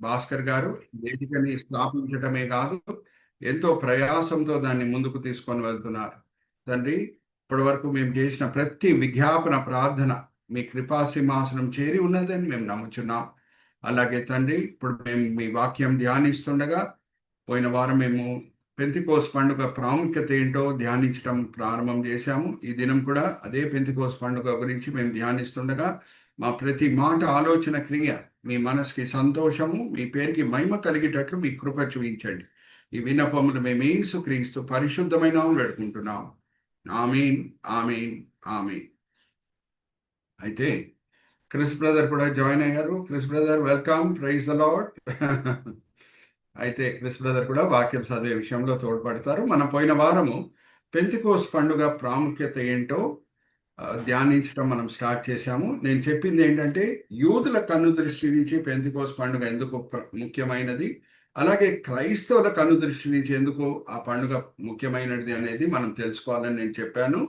భాస్కర్ గారు వేదికని స్థాపించటమే కాదు, ఎంతో ప్రయాసంతో దాన్ని ముందుకు తీసుకొని వెళ్తున్నారు. తండ్రి, ఇప్పటి వరకు మేము చేసిన ప్రతి విజ్ఞాపన ప్రార్థన మీ కృపా సింహాసనం చేరి ఉన్నదని మేము నమ్ముచున్నాం. అలాగే తండ్రి, ఇప్పుడు మేము మీ వాక్యం ధ్యానిస్తుండగా పోయిన వారం మేము పెంతికోస్ పండుగ ప్రాముఖ్యత ఏంటో ధ్యానించడం ప్రారంభం చేశాము. ఈ దినం కూడా అదే పెంతికోస్ పండుగ గురించి మేము ధ్యానిస్తుండగా మా ప్రతి మాట, ఆలోచన, క్రియ మీ మనసుకి సంతోషము, మీ పేరుకి మహిమ కలిగేటట్లు మీ కృప చూపించండి. ఈ విన్నపములు మేము యేసుక్రీస్తు పరిశుద్ధమైన నామములో వేడుకుంటున్నాం. ఆమీన్, ఆమీన్, ఆమీన్. అయితే క్రిస్ బ్రదర్ కూడా జాయిన్ అయ్యారు. Chris brother, welcome. Praise the lord. అయితే క్రిస్ బ్రదర్ కూడా వాక్యం చదివే విషయంలో తోడ్పడతారు. మనం పోయిన వారము పెంతికోస్ పండుగ ప్రాముఖ్యత ఏంటో ధ్యానించడం మనం స్టార్ట్ చేశాము. నేను చెప్పింది ఏంటంటే, యూదుల కన్ను దృష్టి నుంచి పెంతికోస్ పండుగ ఎందుకు ముఖ్యమైనది, అలాగే క్రైస్తవుల కన్ను దృష్టి నుంచి ఎందుకు ఆ పండుగ ముఖ్యమైనది అనేది మనం తెలుసుకోవాలని నేను చెప్పాను.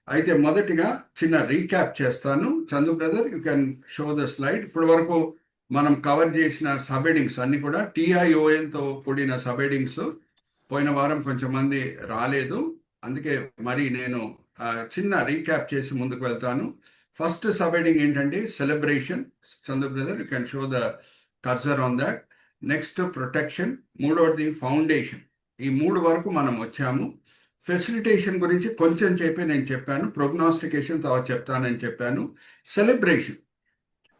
అయితే మొదటిగా చిన్న రీక్యాప్ చేస్తాను. Chandu brother, you can show the slide. ఇప్పటి వరకు మనం కవర్ చేసిన సబెడింగ్స్ అన్ని కూడా TIONతో కూడిన సబెడింగ్స్. పోయిన వారం కొంచెం మంది రాలేదు, అందుకే మరి నేను చిన్న రీక్యాప్ చేసి ముందుకు వెళ్తాను. ఫస్ట్ సబెడింగ్ ఏంటంటే celebration. Chandu brother, you can show the cursor on that. Next protection, మూడవది ఫౌండేషన్. ఈ మూడు వరకు మనం వచ్చాము. ఫెసిలిటేషన్ గురించి కొంచెం చెప్పి నేను చెప్పాను. ప్రోగ్నాస్టికేషన్ తర్వాత చెప్తానని చెప్పాను. సెలబ్రేషన్,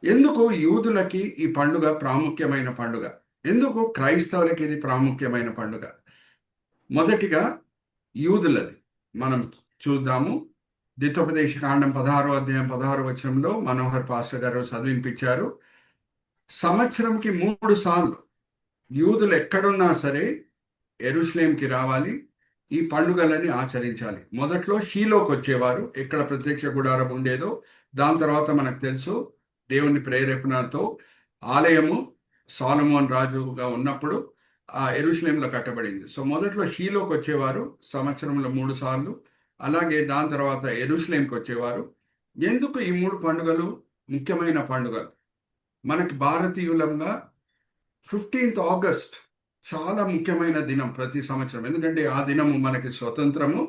ఎందుకు యూదులకి ఈ పండుగ ప్రాముఖ్యమైన పండుగ, ఎందుకు క్రైస్తవులకి ఇది ప్రాముఖ్యమైన పండుగ. మొదటిగా యూదులది మనం చూద్దాము. ద్వితోపదేశ కాండం 16వ అధ్యాయం 16వ వచనంలో మనోహర్ పాస్టర్ గారు చదివించారు. సంవత్సరంకి 3 సార్లు యూదులు ఎక్కడున్నా సరే యెరూషలేంకి రావాలి, ఈ పండుగలని ఆచరించాలి. మొదట్లో షీలోకి వచ్చేవారు, ఎక్కడ ప్రత్యక్ష గుడారం ఉండేదో. దాని తర్వాత మనకు తెలుసు, దేవుని ప్రేరేపణతో ఆలయము సొలొమోను రాజుగా ఉన్నప్పుడు ఆ యెరూషలేంలో కట్టబడింది. సో మొదట్లో షీలోకి వచ్చేవారు సంవత్సరంలో 3 సార్లు, అలాగే దాని తర్వాత యెరూషలేంకి వచ్చేవారు. ఎందుకు ఈ 3 పండుగలు ముఖ్యమైన పండుగలు? మనకి భారతీయులంగా 15th ఆగస్ట్ చాలా ముఖ్యమైన దినం ప్రతి సంవత్సరం. ఎందుకంటే ఆ దినము మనకి స్వతంత్రము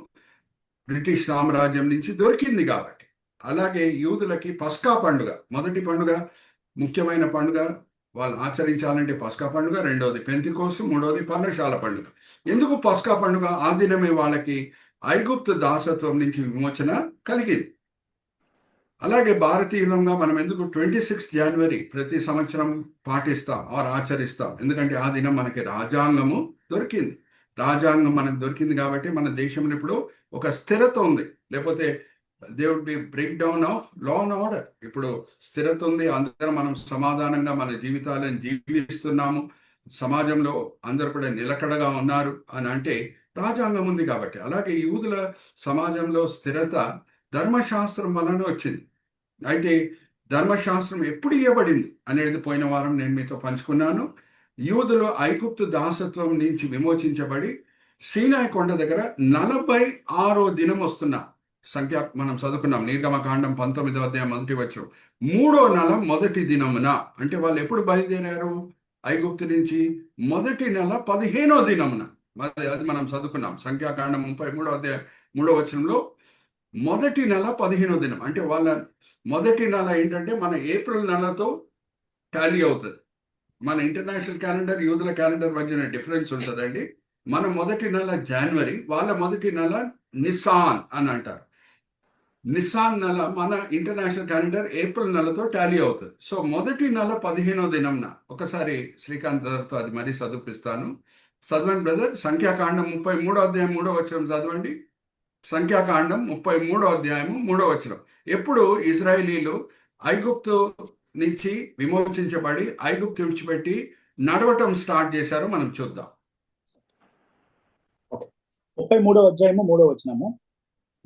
బ్రిటిష్ సామ్రాజ్యం నుంచి దొరికింది కాబట్టి. అలాగే యూదులకి పస్కా పండుగ మొదటి పండుగ, ముఖ్యమైన పండుగ. వాళ్ళు ఆచరించాలంటే పస్కా పండుగ, రెండవది పెంతికోస్తు, మూడవది పర్ణశాల పండుగ. ఎందుకు పస్కా పండుగ? ఆ దినమే వాళ్ళకి ఐగుప్తు దాసత్వం నుంచి విమోచన కలిగింది. అలాగే భారతీయులంగా మనం ఎందుకు 26 జనవరి ప్రతి సంవత్సరం పాటిస్తాం ఆర్ ఆచరిస్తాం? ఎందుకంటే ఆ దినం మనకి రాజ్యాంగము దొరికింది. రాజ్యాంగం మనకు దొరికింది కాబట్టి మన దేశంలో ఇప్పుడు ఒక స్థిరత ఉంది. లేకపోతే they would be break down of law and order. ఇప్పుడు స్థిరత ఉంది, అందరం మనం సమాధానంగా మన జీవితాలను జీవిస్తున్నాము, సమాజంలో అందరు కూడా నిలకడగా ఉన్నారు అని అంటే రాజ్యాంగం ఉంది కాబట్టి. అలాగే యూదుల సమాజంలో స్థిరత ధర్మశాస్త్రం వలన వచ్చింది. అయితే ధర్మశాస్త్రం ఎప్పుడు ఇవ్వబడింది అనేది పోయిన వారం నేను మీతో పంచుకున్నాను. యూదులు ఐగుప్తు దాసత్వం నుంచి విమోచించబడి సీనాయి కొండ దగ్గర 46వ దినం వస్తున్న సంఖ్య మనం చదువుకున్నాం. నిర్గమకాండం 19వ అధ్యాయం 1వ వచనం. 3వ నెల మొదటి దినమున, అంటే వాళ్ళు ఎప్పుడు బయలుదేరారు ఐగుప్తు నుంచి? మొదటి నెల 15వ దినమున. అది మనం చదువుకున్నాం సంఖ్యాకాండం 33వ అధ్యాయం 3వ వచనంలో. మొదటి నెల 15వ దినం అంటే వాళ్ళ మొదటి నెల ఏంటంటే మన ఏప్రిల్ నెలతో టాలీ అవుతుంది. మన ఇంటర్నేషనల్ క్యాలెండర్, యూదుల క్యాలెండర్ మధ్యన డిఫరెన్స్ ఉంటుందండి. మన మొదటి నెల జనవరి, వాళ్ళ మొదటి నెల నిసాన్ అని అంటారు. నిసాన్ నెల మన ఇంటర్నేషనల్ క్యాలెండర్ ఏప్రిల్ నెలతో టాలీ అవుతుంది. సో మొదటి నెల 15వ దినంన, ఒకసారి శ్రీకాంత్ బ్రదర్తో అది మరీ చదివిస్తాను. చదవండి బ్రదర్. సంఖ్యాకాండం 33వ అధ్యాయం 3వ వచనం చదవండి. సంఖ్యాకాండం 33వ అధ్యాయము 3వ వచనం. ఎప్పుడు ఇజ్రాయేలీలు ఐగుప్తు నుంచి విమోచించబడి ఐగుప్తు విడిచిపెట్టి నడవటం స్టార్ట్ చేశారో మనం చూద్దాం. 33వ అధ్యాయము 3వ వచనము.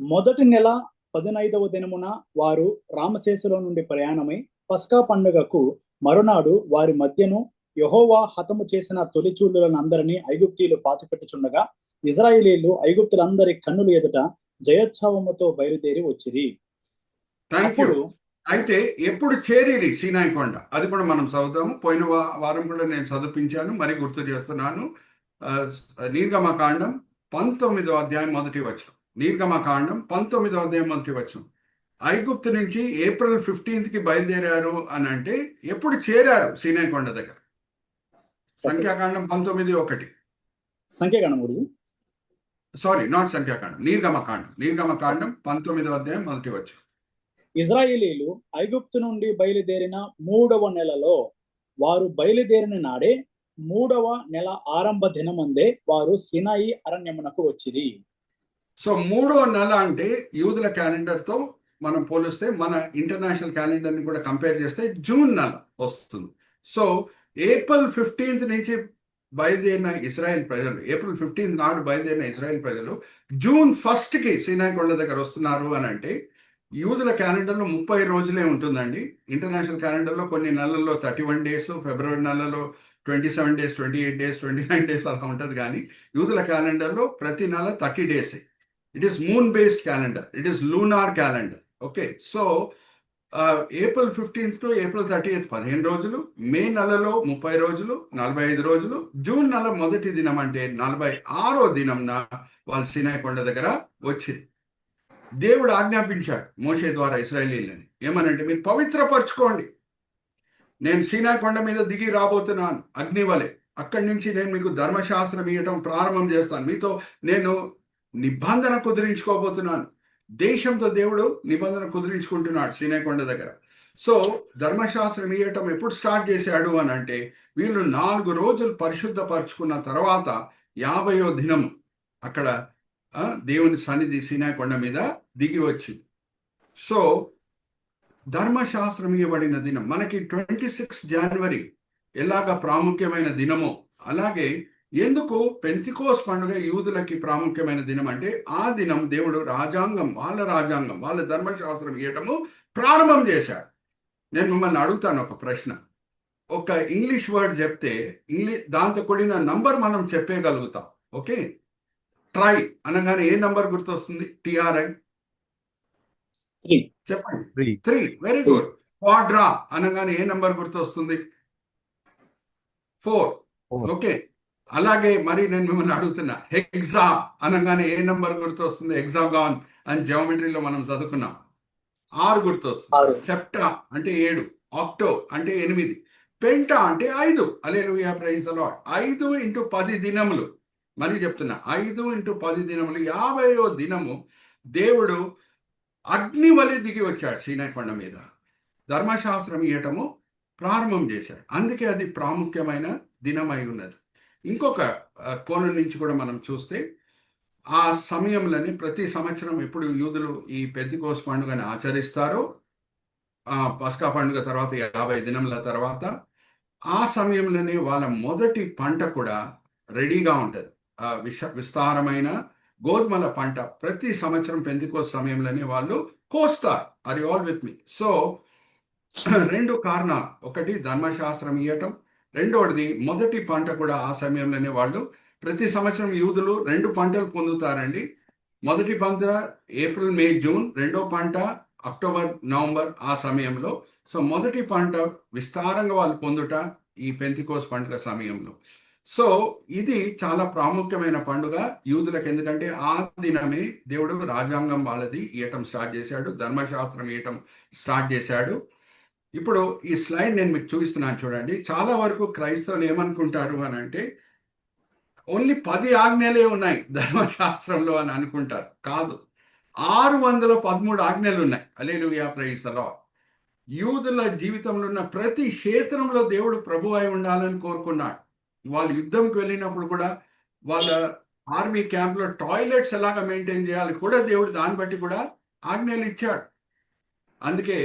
మొదటి నెల 15వ దినమున వారు రామశేషులో నుండి ప్రయాణమై పస్కా పండుగకు మరునాడు వారి మధ్యను యెహోవా హతము చేసిన తొలిచూలులను అందరినీ ఐగుప్తీయులు పాతిపెట్టుచుండగా ఇజ్రాయేలీలు ఐగుప్తులందరి కన్నుల ఎదుట జయోత్సవముతో బయలుదేరి వచ్చిరి. Thank you. అయితే ఎప్పుడు చేరేది సీనాయి కొండ అది కూడా మనం చదువుతాము. పోయిన వారం కూడా నేను చదివించాను, మరి గుర్తు చేస్తున్నాను. ఆ, నిర్గమకాండం 19వ అధ్యాయం మొదటి వచనం. నిర్గమకాండం 19వ అధ్యాయం మొదటి వచనం. ఐగుప్తు నుంచి ఏప్రిల్ 15కి బయలుదేరారు అని అంటే ఎప్పుడు చేరారు సీనాయి కొండ దగ్గర? సంఖ్యాకాండం 19:1. సంఖ్యాకాండం గురించి సారీ, నాట్ సంఖ్యాకాండం, నిర్గమకాండం 19వ అధ్యాయం మొదటి వచనం. ఇజ్రాయేలీలు ఐగుప్తు నుండి బయలుదేరిన 3వ నెలలో, వారు బయలుదేరిన నాడే 3వ నెల ఆరంభ దినమందే వారు సినాయి అరణ్యమునకు వచ్చిరి. సో 3వ నెల అంటే యూదుల క్యాలెండర్తో మనం పోలిస్తే మన ఇంటర్నేషనల్ క్యాలెండర్ని కూడా కంపేర్ చేస్తే జూన్ నెల వస్తుంది. సో ఏప్రిల్ 15th నుంచి బయలుదేరిన ఇజ్రాయెల్ ప్రజలు, ఏప్రిల్ 15th నాడు బయలుదేరిన ఇజ్రాయెల్ ప్రజలు జూన్ 1కి సీనాయి కొండ దగ్గర వస్తున్నారు అని అంటే యూదుల క్యాలెండర్లో 30 రోజులే ఉంటుందండి. ఇంటర్నేషనల్ క్యాలెండర్లో కొన్ని నెలల్లో 31 డేస్, ఫిబ్రవరి నెలలో 27 డేస్, 28 డేస్, 29 డేస్ అలా ఉంటుంది. కానీ యూదుల క్యాలెండర్లో ప్రతి నెల 30 days. It is moon based calendar, it is lunar calendar. Okay, so April 15th to April 30th 15 రోజులు, మే నెలలో 30 రోజులు, 45 రోజులు, జూన్ నెల మొదటి దినం అంటే 46వ దినంన వాళ్ళు సీనాయి కొండ దగ్గర వచ్చింది. దేవుడు ఆజ్ఞాపించాడు మోషే ద్వారా ఇశ్రాయేలీయులని, ఏమనంటే మీరు పవిత్రపరచుకోండి, నేను సీనాయి కొండ మీద దిగి రాబోతున్నాను అగ్ని వలె, అక్కడి నుంచి నేను మీకు ధర్మశాస్త్రం ఇవ్వటం ప్రారంభం చేస్తాను, మీతో నేను నిబంధన కుదిరించుకోబోతున్నాను. దేశంతో దేవుడు నిబంధన కుదిరించుకుంటున్నాడు సీనాయి కొండ దగ్గర. సో ధర్మశాస్త్రం ఇవ్వటం ఎప్పుడు స్టార్ట్ చేశాడు అని అంటే వీళ్ళు 4 రోజులు పరిశుద్ధపరచుకున్న తర్వాత 50వ దినం అక్కడ దేవుని సన్నిధి సీనాయి కొండ మీద దిగి వచ్చింది. సో ధర్మశాస్త్రం ఇవ్వబడిన దినం మనకి 26 జనవరి ఎలాగ ప్రాముఖ్యమైన దినమో అలాగే ఎందుకు పెంతికోస్ పండుగ యూదులకి ప్రాముఖ్యమైన దినం అంటే ఆ దినం దేవుడు రాజ్యాంగం, వాళ్ళ ధర్మశాస్త్రం ఇవ్వటము ప్రారంభం చేశాడు. నేను మిమ్మల్ని అడుగుతాను ఒక ప్రశ్న. ఒక ఇంగ్లీష్ వర్డ్ చెప్తే దాంతో కూడిన నంబర్ మనం చెప్పగలుగుతాం. ఓకే, ట్రై అనగానే ఏ నంబర్ గుర్తొస్తుంది? TRI చెప్పండి. 3. Very good. క్వాడ్రా అనగానే ఏ నంబర్ గుర్తొస్తుంది? 4. ఓకే, అలాగే మరి నేను మిమ్మల్ని అడుగుతున్నా, హెక్సా అనగానే ఏ నంబర్ గుర్తొస్తుంది? హెక్సాగాన్ అని జియోమెట్రీలో మనం చదువుకున్నాం, 6 గుర్తొస్తుంది. సెప్టా అంటే 7, ఆక్టో అంటే 8, పెంటా అంటే 5. హల్లెలూయా, ప్రైజ్ ది లార్డ్. 5 × 10 దినములు. మరి చెప్తున్నా, 5 × 10 దినములు. 50వ దినము దేవుడు అగ్ని వలె దిగి వచ్చాడు సీనాయి కొండ మీద, ధర్మశాస్త్రం ఇవ్వటము ప్రారంభం చేశాడు. అందుకే అది ప్రాముఖ్యమైన దినమై ఉన్నది. ఇంకొక కోణం నుంచి కూడా మనం చూస్తే ఆ సమయంలోనే ప్రతి సంవత్సరం ఎప్పుడు యూదులు ఈ పెంతెకోస్తు పండుగని ఆచరిస్తారో, పస్కా పండుగ తర్వాత 50 దినముల తర్వాత ఆ సమయంలోనే వాళ్ళ మొదటి పంట కూడా రెడీగా ఉంటుంది. విస్తారమైన గోధుమల పంట ప్రతి సంవత్సరం పెంతెకోస్తు సమయంలోనే వాళ్ళు కోస్తారు. Are you all with me? So 2 కారణాలు, ఒకటి ధర్మశాస్త్రం ఇవ్వటం, రెండవది మొదటి పంట కూడా ఆ సమయంలోనే వాళ్ళు ప్రతి సంవత్సరం యూదులు 2 పంటలు పొందుతారండి. మొదటి పంట ఏప్రిల్, మే, జూన్, రెండో పంట అక్టోబర్, నవంబర్ ఆ సమయంలో. సో మొదటి పంట విస్తారంగా వాళ్ళు పొందుట ఈ పెంతెకోస్తు పండుగ సమయంలో. సో ఇది చాలా ప్రాముఖ్యమైన పండుగ యూదులకు, ఎందుకంటే ఆ దినమే దేవుడు రాజ్యాంగం వాళ్ళది ఇవ్వటం స్టార్ట్ చేశాడు, ధర్మశాస్త్రం ఇవ్వటం స్టార్ట్ చేశాడు. ఇప్పుడు ఈ స్లైడ్ నేను మీకు చూపిస్తున్నాను చూడండి. చాలా వరకు క్రైస్తవులు ఏమనుకుంటారు అని అంటే ఓన్లీ 10 ఆజ్ఞలే ఉన్నాయి ధర్మశాస్త్రంలో అని అనుకుంటారు. కాదు, 613 ఆజ్ఞలు ఉన్నాయి. హల్లెలూయా, ప్రైజ్ ది లార్డ్. యూదుల జీవితంలో ఉన్న ప్రతి క్షేత్రంలో దేవుడు ప్రభువు అయి ఉండాలని కోరుకున్నాడు. వాళ్ళు యుద్ధంకి వెళ్ళినప్పుడు కూడా వాళ్ళ ఆర్మీ క్యాంప్లో టాయిలెట్స్ ఎలాగ మెయింటైన్ చేయాలి కూడా దేవుడు దాన్ని బట్టి కూడా ఆజ్ఞలు ఇచ్చాడు. అందుకే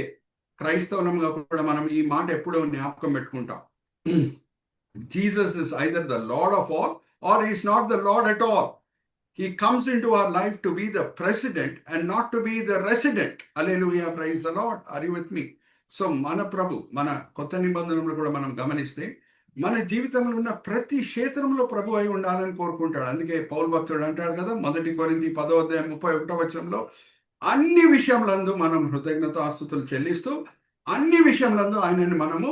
క్రైస్తవులంగా కూడా మనం ఈ మాట ఎప్పుడూ జ్ఞాపకం పెట్టుకుంటాం. Jesus is either the lord of all or is not the lord at all. He comes into our life to be the president and not to be the resident. Hallelujah, praise the Lord. Are you with me? So మన ప్రభు, మన కొత్త నిబంధనలు కూడా మనం గమనిస్తే మన జీవితంలో ఉన్న ప్రతి క్షేత్రంలో ప్రభు అయి ఉండాలని కోరుకుంటాడు. అందుకే పౌలు భక్తుడు అంటాడు కదా, 1 కొరింథీ 10వ అధ్యాయం 31వ వచనంలో, అన్ని విషయములందు మనం కృతజ్ఞతాస్తుతులు చెల్లిస్తూ అన్ని విషయంలో ఆయనని మనము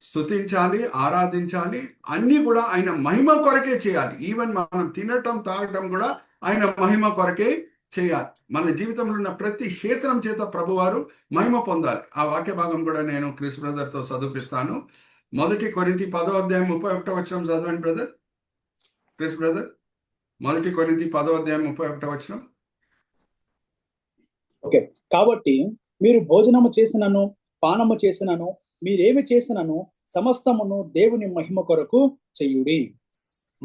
స్తుతించాలి, ఆరాధించాలి. అన్ని కూడా ఆయన మహిమ కొరకే చేయాలి. ఈవెన్ మనం తినటం తాగటం కూడా ఆయన మహిమ కొరకే చేయాలి. మన జీవితంలో ఉన్న ప్రతి క్షేత్రం చేత ప్రభువారు మహిమ పొందాలి. ఆ వాక్య భాగం కూడా నేను క్రిస్ బ్రదర్తో చదివిపిస్తాను. 1 కొరింథీ 10:31 చదవండి బ్రదర్. Chris brother, 1 కొరింథీ 10:31. ఓకే. కాబట్టి మీరు భోజనము చేసినను పానము చేసినను మీరేమి చేసినను సమస్తమును దేవుని మహిమ కొరకు చెయ్యుడి.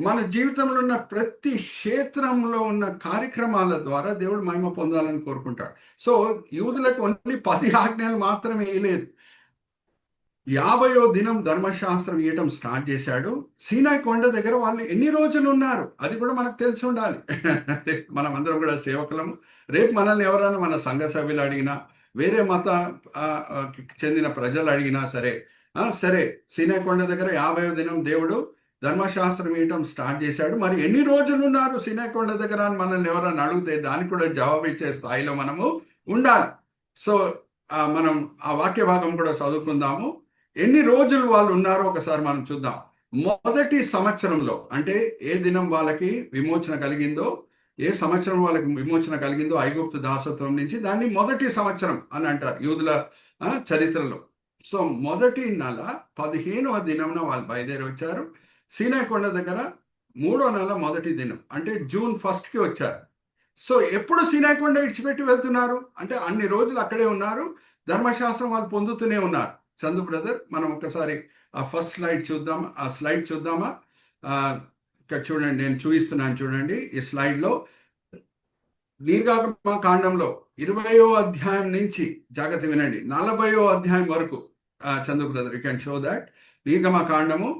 మన జీవితంలో ఉన్న ప్రతి క్షేత్రంలో ఉన్న కార్యక్రమాల ద్వారా దేవుడు మహిమ పొందాలని కోరుకుంటాడు. సో యూదులకు ఓన్లీ 10 ఆజ్ఞలు మాత్రమే వేయలేదు. 50వ దినం ధర్మశాస్త్రం ఇవ్వటం స్టార్ట్ చేశాడు. సీనాయి కొండ దగ్గర వాళ్ళు ఎన్ని రోజులు ఉన్నారు అది కూడా మనకు తెలిసి ఉండాలి. మనం అందరం కూడా సేవకులము. రేపు మనల్ని ఎవరైనా మన సంఘ సభ్యులు అడిగినా, వేరే మత చెందిన ప్రజలు అడిగినా సరే, సరే సీనాయి కొండ దగ్గర 50వ దినం దేవుడు ధర్మశాస్త్రం ఇవ్వటం స్టార్ట్ చేశాడు, మరి ఎన్ని రోజులు ఉన్నారు సీనాయి కొండ దగ్గర అని మనల్ని ఎవరైనా అడిగితే దానికి కూడా జవాబు ఇచ్చే స్థాయిలో మనము ఉండాలి. సో మనం ఆ వాక్య భాగం కూడా చదువుకుందాము. ఎన్ని రోజులు వాళ్ళు ఉన్నారో ఒకసారి మనం చూద్దాం. మొదటి సంవత్సరంలో, అంటే ఏ దినం వాళ్ళకి విమోచన కలిగిందో, ఏ సంవత్సరం వాళ్ళకి విమోచన కలిగిందో ఐగుప్తు దాసత్వం నుంచి, దాన్ని మొదటి సంవత్సరం అని అంటారు యూదుల చరిత్రలో. సో మొదటి నెల 15వ దినంన వాళ్ళు బయలుదేరి వచ్చారు. సీనాయి కొండ దగ్గర 3వ నెల మొదటి దినం అంటే జూన్ 1కి వచ్చారు. సో ఎప్పుడు సీనాయి కొండ ఇడిచిపెట్టి వెళ్తున్నారు అంటే అన్ని రోజులు అక్కడే ఉన్నారు, ధర్మశాస్త్రం వాళ్ళు పొందుతూనే ఉన్నారు. చందు బ్రదర్, మనం ఒకసారి ఆ ఫస్ట్ స్లైడ్ చూద్దాం. ఆ స్లైడ్ చూద్దామా? ఇక్కడ చూడండి, నేను చూపిస్తున్నాను చూడండి. ఈ స్లైడ్లో నిర్గమకాండంలో 20వ అధ్యాయం నుంచి జాగ్రత్త వినండి, 40వ అధ్యాయం వరకు. Chandu brother, you can show that. నిర్గమకాండము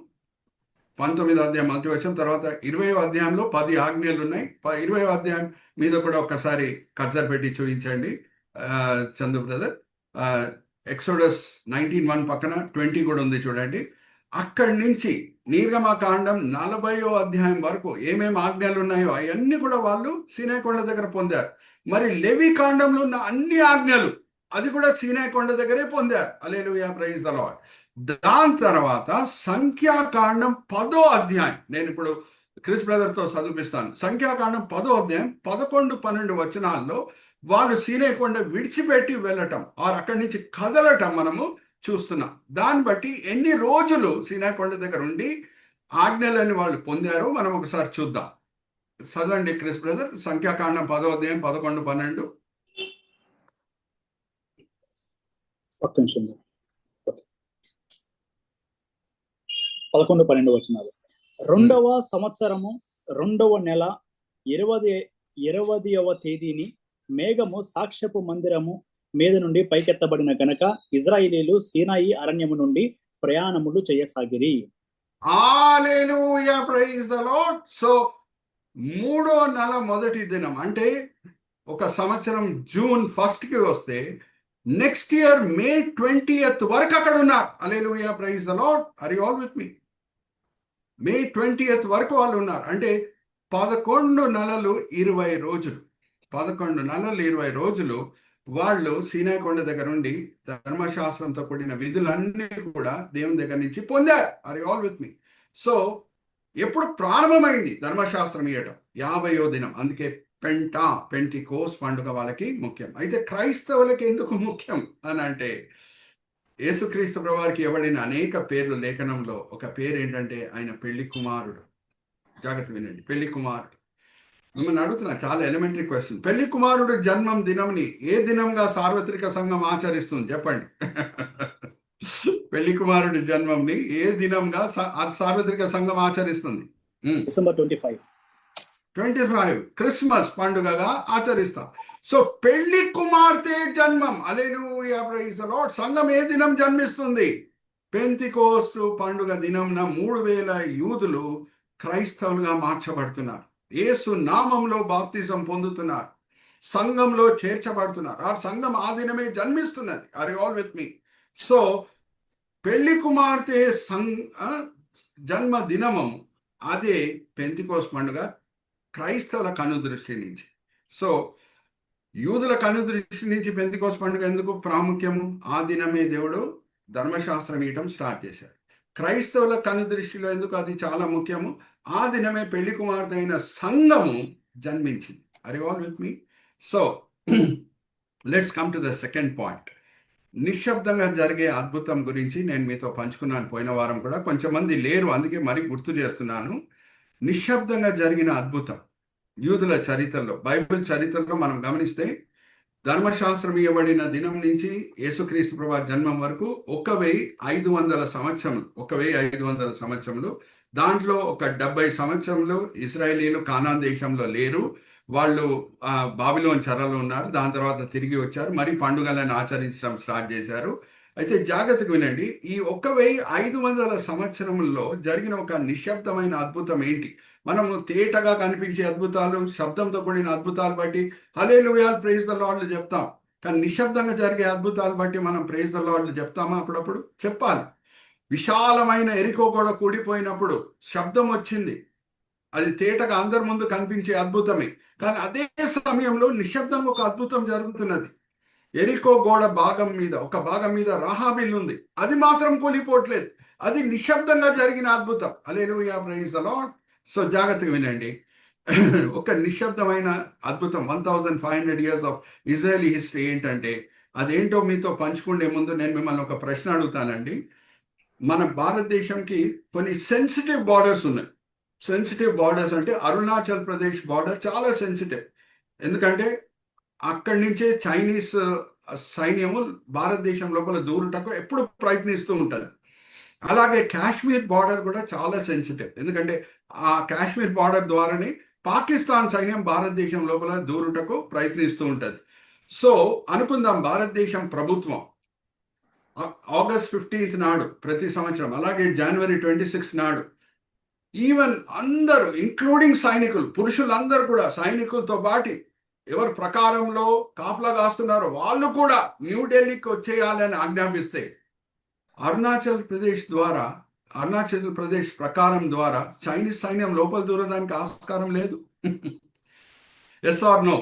19వ అధ్యాయం 1వ తర్వాత 20వ అధ్యాయంలో 10 ఆజ్ఞలు ఉన్నాయి. 20వ అధ్యాయం మీద కూడా ఒక్కసారి కర్సర్ పెట్టి చూపించండి చందు బ్రదర్. ఎక్సోడస్ 19:1 పక్కన 20 కూడా ఉంది చూడండి. అక్కడి నుంచి నిర్గమకాండం 40వ అధ్యాయం వరకు ఏమేమి ఆజ్ఞలు ఉన్నాయో అవన్నీ కూడా వాళ్ళు సీనాయి కొండ దగ్గర పొందారు. మరి లేవి కాండంలో ఉన్న అన్ని ఆజ్ఞలు అది కూడా సీనాయి కొండ దగ్గరే పొందారు. హల్లెలూయా, ప్రైజ్ ది లార్డ్. దాని తర్వాత సంఖ్యాకాండం 10వ అధ్యాయం నేను ఇప్పుడు క్రిస్ బ్రదర్తో చదివిస్తాను. సంఖ్యాకాండం 10వ అధ్యాయం 11, 12 వచనాల్లో వాళ్ళు సీనాయి కొండ విడిచిపెట్టి వెళ్ళటం ఆర్ అక్కడి నుంచి కదలటం మనము చూస్తున్నాం. దాన్ని బట్టి ఎన్ని రోజులు సీనాయి కొండ దగ్గర ఉండి ఆజ్ఞలని వాళ్ళు పొందారో మనం ఒకసారి చూద్దాం. చదవండి క్రిస్ బ్రదర్, సంఖ్యాకాండం 10వ అధ్యాయం 11, 12. ఒక్క నిమిషం. 11, 12 వచనాలు. 2వ సంవత్సరము 2వ నెల 20వ తేదీని మేఘము సాక్ష్యపు మందిరము మీద నుండి పైకెత్తబడిన గనక ఇజ్రాయేలీలు సీనాయి అరణ్యము నుండి ప్రయాణములు చేయసాగిరి. హల్లెలూయా, ప్రైజ్ ది లార్డ్. సో 3వ నెల మొదటి దినం అంటే ఒక సంవత్సరం జూన్ 1కి వస్తే నెక్స్ట్ ఇయర్ మే 20th వరకు అక్కడ ఉన్నారు. Hallelujah, praise the Lord. Are you all with me? May 20th వరకు వాళ్ళు ఉన్నారు. అంటే 11 నెలలు 20 రోజులు, 11 నెలలు 20 రోజులు వాళ్ళు సీనాయి కొండ దగ్గర నుండి ధర్మశాస్త్రంతో కూడిన విధులన్నీ కూడా దేవుని దగ్గర నుంచి పొందారు. Are you all with me? So ఎప్పుడు ప్రారంభమైంది ధర్మశాస్త్రం ఇవ్వటం? 50వ దినం. అందుకే పెంటికోస్ పండుగ వాళ్ళకి ముఖ్యం. అయితే క్రైస్తవులకి ఎందుకు ముఖ్యం అని అంటే, యేసుక్రీస్తు ప్రభువారికి ఇవ్వబడిన అనేక పేర్లు లేఖనంలో ఒక పేరు ఏంటంటే ఆయన పెళ్లి కుమారుడు. జాగ్రత్త వినండి, పెళ్లి కుమారుడు. మిమ్మల్ని అడుగుతున్నా, చాలా ఎలిమెంటరీ క్వశ్చన్. పెళ్లి కుమారుడు జన్మం దినంని ఏ దినంగా సార్వత్రిక సంఘం ఆచరిస్తుంది చెప్పండి? పెళ్లి కుమారుడు జన్మంని ఏ దినంగా సార్వత్రిక సంఘం ఆచరిస్తుంది? డిసెంబర్ 25 క్రిస్మస్ పండుగగా ఆచరిస్తాం. సో పెళ్లి కుమార్తె జన్మం, హల్లెలూయా, ప్రైజ్ ది లార్డ్. సంఘం ఏ దినం జన్మిస్తుంది? పెంతికోస్తు పండుగ దినంన 3000 యూదులు క్రైస్తవులుగా మార్చబడుతున్నారు. యేసు నామంలో బాప్తిజం పొందుతున్నారు, సంఘంలో చేర్చబడుతున్నారు. ఆ సంఘం ఆ దినమే జన్మిస్తున్నది. Are you all with me? So పెళ్లి కుమార్తె జన్మ దినము అదే పెంతికోస్తు పండుగ క్రైస్తవుల కను దృష్టి నుంచి. సో యూదుల కనుదృష్టి నుంచి పెంతెకోస్తు పండుగ ఎందుకు ప్రాముఖ్యము? ఆ దినమే దేవుడు ధర్మశాస్త్రం ఇవ్వటం స్టార్ట్ చేశారు. క్రైస్తవుల కనుదృష్టిలో ఎందుకు అది చాలా ముఖ్యము? ఆ దినమే పెళ్లి కుమార్తె అయిన సంఘము జన్మించింది. Are you all with me? So let's come to the second point. నిశ్శబ్దంగా జరిగే అద్భుతం గురించి నేను మీతో పంచుకున్నాను పోయిన వారం కూడా. కొంచెం మంది లేరు, అందుకే మరీ గుర్తు చేస్తున్నాను. నిశ్శబ్దంగా జరిగిన అద్భుతం యూదుల చరిత్రలో, బైబిల్ చరిత్రలో మనం గమనిస్తే ధర్మశాస్త్రం ఇవ్వబడిన దినం నుంచి యేసుక్రీస్తు ప్రభు జన్మం వరకు 1500 సంవత్సరములు, 1500 సంవత్సరములు. దాంట్లో ఒక 70 సంవత్సరములు ఇశ్రాయేలీలు కానాన్ దేశంలో లేరు, వాళ్ళు బాబిలోన్ చెరలో ఉన్నారు. దాని తర్వాత తిరిగి వచ్చారు, మరి పండుగలను ఆచరించడం స్టార్ట్ చేశారు. అయితే జాగ్రత్తగా వినండి, ఈ 1500 సంవత్సరముల్లో జరిగిన ఒక నిశ్శబ్దమైన అద్భుతం ఏంటి? మనము తేటగా కనిపించే అద్భుతాలు, శబ్దంతో కూడిన అద్భుతాలు బట్టి హల్లెలూయా ప్రైజ్ ద లార్డ్ చెప్తాం. కానీ నిశ్శబ్దంగా జరిగే అద్భుతాలు బట్టి మనం ప్రైజ్ ద లార్డ్ చెప్తామా? అప్పుడప్పుడు చెప్పాలి. విశాలమైన ఎరికో గోడ కూడిపోయినప్పుడు శబ్దం వచ్చింది, అది తేటగా అందరి ముందు కనిపించే అద్భుతమే. కానీ అదే సమయంలో నిశ్శబ్దంగా ఒక అద్భుతం జరుగుతున్నది. ఎరికో గోడ భాగం మీద, ఒక భాగం మీద రాహాబిల్ ఉంది, అది మాత్రం కూలిపోవట్లేదు. అది నిశ్శబ్దంగా జరిగిన అద్భుతం. Hallelujah praise the lord. So జాగ్రత్తగా వినండి, ఒక నిశ్శబ్దమైన అద్భుతం 1500 ఇయర్స్ ఆఫ్ ఇజ్రాయలీ హిస్టరీ ఏంటంటే అదేంటో మీతో పంచుకునే ముందు నేను మిమ్మల్ని ఒక ప్రశ్న అడుగుతానండి. మన భారతదేశంకి కొన్ని సెన్సిటివ్ బార్డర్స్ ఉన్నాయి. సెన్సిటివ్ బార్డర్స్ అంటే అరుణాచల్ ప్రదేశ్ బార్డర్ చాలా సెన్సిటివ్. ఎందుకంటే అక్కడి నుంచే చైనీస్ సైన్యము భారతదేశం లోపల దూరుటకు ఎప్పుడు ప్రయత్నిస్తూ ఉంటుంది. అలాగే కాశ్మీర్ బార్డర్ కూడా చాలా సెన్సిటివ్, ఎందుకంటే ఆ కాశ్మీర్ బార్డర్ ద్వారానే పాకిస్తాన్ సైన్యం భారతదేశం లోపల దూరుటకు ప్రయత్నిస్తూ ఉంటుంది. సో అనుకుందాం, భారతదేశం ప్రభుత్వం ఆగస్ట్ 15 నాడు ప్రతి సంవత్సరం, అలాగే జనవరి 26 నాడు, ఈవెన్ అందరూ ఇంక్లూడింగ్ సైనికులు, పురుషులందరూ కూడా సైనికులతో పాటు ఎవరు ప్రకారంలో కాపలా కాస్తున్నారో వాళ్ళు కూడా న్యూఢిల్లీకి వచ్చేయాలని ఆజ్ఞాపిస్తే అరుణాచల్ ప్రదేశ్ ప్రకారం ద్వారా చైనీస్ సైన్యం లోపల దూరడానికి ఆస్కారం లేదు. ఎస్ ఆర్ నో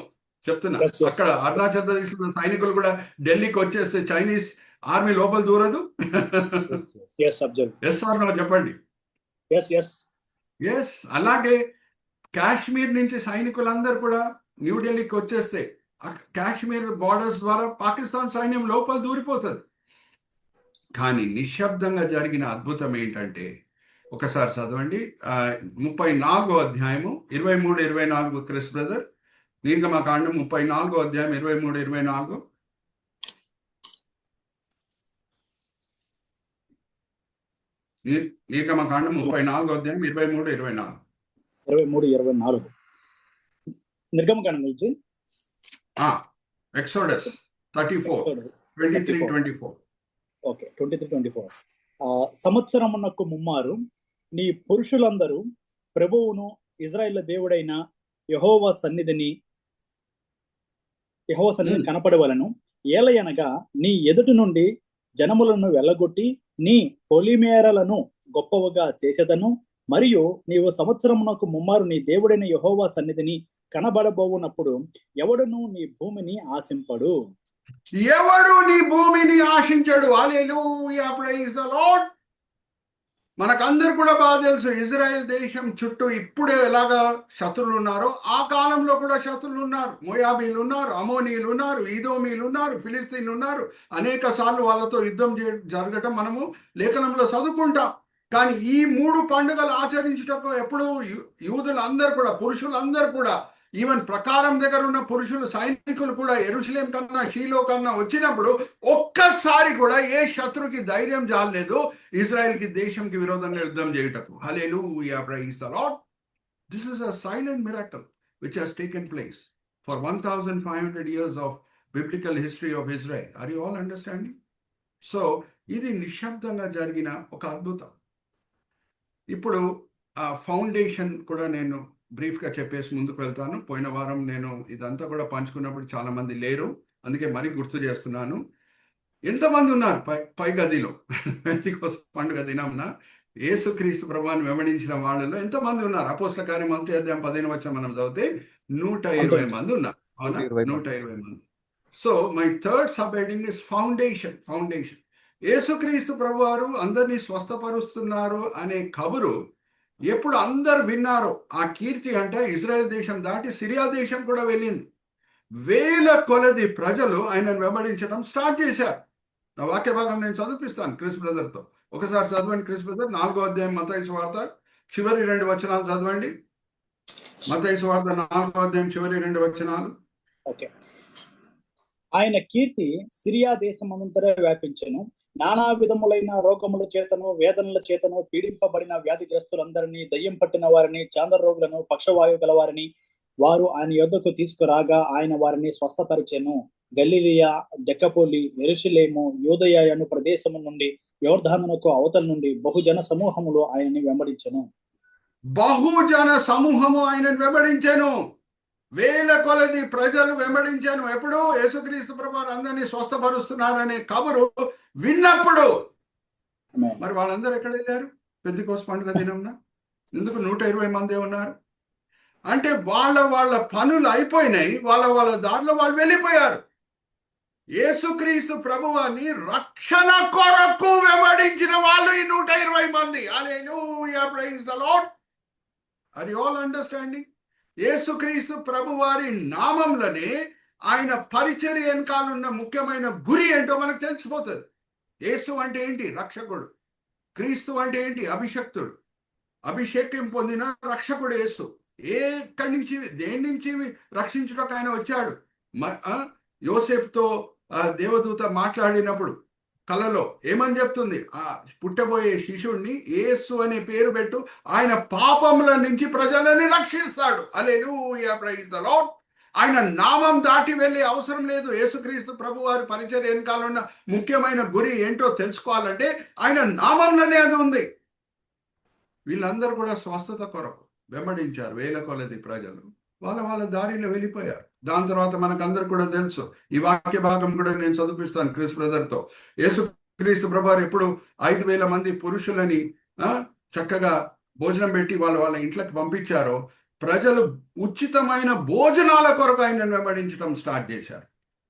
చెప్తున్నా. అక్కడ అరుణాచల్ ప్రదేశ్ సైనికులు కూడా ఢిల్లీకి వచ్చేస్తే చైనీస్ ఆర్మీ లోపల దూరదు. ఎస్ ఆర్ నో చెప్పండి. ఎస్. అలాగే కాశ్మీర్ నుంచి సైనికులందరూ కూడా న్యూఢిల్లీకి వచ్చేస్తే కాశ్మీర్ బార్డర్స్ ద్వారా పాకిస్తాన్ సైన్యం లోపల దూరిపోతుంది. కానీ నిశ్శబ్దంగా జరిగిన అద్భుతం ఏంటంటే, ఒకసారి చదవండి 34వ అధ్యాయము 23-24 క్రిస్ బ్రదర్, నిర్గమకాండం 34వ అధ్యాయం 23-24. నిర్గమకాండం 34వ అధ్యాయం 23-24. నిర్గమకాండం నుంచి ఎక్సోడస్ 33-24. ఓకే, 23-24. సంవత్సరమునకు ముమ్మారు నీ పురుషులందరూ ప్రభువును ఇజ్రాయేల్ దేవుడైన యెహోవా సన్నిధిని కనపడవలను. ఏలయనగా నీ ఎదుటి నుండి జనములను వెళ్ళగొట్టి నీ పొలిమేరలను గొప్పవగా చేసేదను. మరియు నీవు సంవత్సరమునకు ముమ్మారు నీ దేవుడైన యెహోవా సన్నిధిని కనబడబోవునప్పుడు ఎవడును నీ భూమిని ఆశింపడు. ఎవడు నీ భూమిని ఆశించడు. Hallelujah praise the Lord. మనకందరూ కూడా బాగా తెలుసు, ఇజ్రాయెల్ దేశం చుట్టూ ఇప్పుడే ఎలాగా శత్రువులు ఉన్నారో ఆ కాలంలో కూడా శత్రువులు ఉన్నారు. మోయాబీలు ఉన్నారు, అమోనీలు ఉన్నారు, ఈదోమీలు ఉన్నారు, ఫిలిస్తీన్లు ఉన్నారు. అనేక సార్లు వాళ్ళతో యుద్ధం జరగటం మనము లేఖనంలో చదువుకుంటాం. కానీ ఈ 3 పండుగలు ఆచరించుటకు ఎప్పుడు యూదులందరూ కూడా, పురుషులందరూ కూడా, ఈవెన్ ప్రకారం దగ్గర ఉన్న పురుషులు సైనికులు కూడా యెరూషలేం కన్నా షీలో కన్నా వచ్చినప్పుడు ఒక్కసారి కూడా ఏ శత్రుకి ధైర్యం జాలలేదు ఇజ్రాయెల్కి దేశంకి విరోధంగా యుద్ధం చేయుటకు. Hallelujah praise the lord. This is a silent miracle which has taken place for 1500 years of biblical history of Israel. Are you all understanding? So ఇది నిశ్శబ్దంగా జరిగిన ఒక అద్భుతం. ఇప్పుడు ఆ ఫౌండేషన్ కూడా నేను బ్రీఫ్గా చెప్పేసి ముందుకు వెళ్తాను. పోయిన వారం నేను ఇదంతా కూడా పంచుకున్నప్పుడు చాలా మంది లేరు, అందుకే మరీ గుర్తు చేస్తున్నాను. ఎంతమంది ఉన్నారు పై గదిలో పెంతెకోస్తు పండుగ దినంన యేసుక్రీస్తు ప్రభువుని వెంబడించిన వాళ్ళలో ఎంతమంది ఉన్నారు? అపోస్తల కార్యం 1వ అధ్యాయం 15వ వచనం మనం చదివితే 120 మంది ఉన్నారు. అవునా? 120 మంది. 120 మంది. So my third sub heading is foundation. యేసుక్రీస్తు ప్రభువారు అందరినీ స్వస్థపరుస్తున్నారు అనే కబురు ఎప్పుడు అందరు విన్నారో, ఆ కీర్తి అంటే ఇజ్రాయెల్ దేశం దాటి సిరియా దేశం కూడా వెళ్ళింది. వేల కొలది ప్రజలు ఆయనను వెంబడించడం స్టార్ట్ చేశారు. నా వాక్య భాగం నేను చదివిస్తాను క్రిస్ బ్రదర్తో. ఒకసారి చదవండి క్రిస్ బ్రదర్. 4వ అధ్యాయం మత్తయి సువార్త చివరి 2 వచనాలు చదవండి. మత్తయి సువార్త 4వ అధ్యాయం చివరి 2 వచనాలు. ఓకే. ఆయన కీర్తి సిరియా దేశమంతటా వ్యాపించెను. నానా విధములైన రోగముల చేతను వేదనల చేతను పీడింపబడిన వ్యాధిగ్రస్తులందరినీ, దయ్యం పట్టిన వారిని, చాంద్ర రోగులను, పక్షవాయువు గల వారిని వారు ఆయన యొద్దకు తీసుకురాగా ఆయన వారిని స్వస్థపరిచెను. గలిలియా, డెకపోలి, యెరూషలేము, యూదయ అను ప్రదేశము నుండి యోర్దానునకు అవతల నుండి బహుజన సమూహములు ఆయనని వెంబడించెను. బహుజన సమూహము ఆయనను వెంబడించెను. వేల కొలది ప్రజలు వెంబడించాను. ఎప్పుడు? యేసుక్రీస్తు ప్రభువారు అందరినీ స్వస్థపరుస్తున్నారనే కబురు విన్నప్పుడు. మరి వాళ్ళందరూ ఎక్కడ వెళ్ళారు పెంతెకోస్తు పండుగ దినంన? ఎందుకు 120 మందే ఉన్నారు? అంటే వాళ్ళ పనులు అయిపోయినాయి, వాళ్ళ దారిలో వాళ్ళు వెళ్ళిపోయారు. యేసుక్రీస్తు ప్రభువాన్ని రక్షణ కొరకు వెంబడించిన వాళ్ళు ఈ 120 మంది. Hallelujah, praise the Lord. Are you all understanding? Yesukristu ప్రభువారి నామంలోనే ఆయన పరిచర్య వెనకాలన్న ముఖ్యమైన గురి ఏంటో మనకు తెలిసిపోతుంది. యేసు అంటే ఏంటి? రక్షకుడు. క్రీస్తు అంటే ఏంటి? అభిషక్తుడు. అభిషేకం పొందిన రక్షకుడు యేసు. ఎక్కడి నుంచి, దేని నుంచి రక్షించుటకు ఆయన వచ్చాడు? యోసేపుతో దేవదూత మాట్లాడినప్పుడు కలలో ఏమని చెప్తుంది? ఆ పుట్టబోయే శిశువుని యేసు అనే పేరు పెట్టు, ఆయన పాపముల నుంచి ప్రజలని రక్షిస్తాడు. హల్లెలూయా, ప్రైజ్ ది లార్డ్. ఆయన నామం దాటి వెళ్ళే అవసరం లేదు. యేసుక్రీస్తు ప్రభువారి పరిచర్య వెనకాల ఉన్న ముఖ్యమైన గురి ఏంటో తెలుసుకోవాలంటే ఆయన నామంలోనే అది ఉంది. వీళ్ళందరూ కూడా స్వస్థత కొరకు వెంబడించారు. వేల కొలది ప్రజలు వాళ్ళ దారిలో వెళ్ళిపోయారు. దాని తర్వాత మనకందరు కూడా తెలుసు, ఈ వాక్య భాగం కూడా నేను చదివిస్తాను క్రిస్ బ్రదర్తో. యేసుక్రీస్తు ప్రభువారు ఎప్పుడు 5,000 మంది పురుషులని చక్కగా భోజనం పెట్టి వాళ్ళ ఇంట్లోకి పంపించారో, ప్రజలు ఉచితమైన భోజనాల కొరకు ఆయనను వెంబడించడం స్టార్ట్ చేశారు.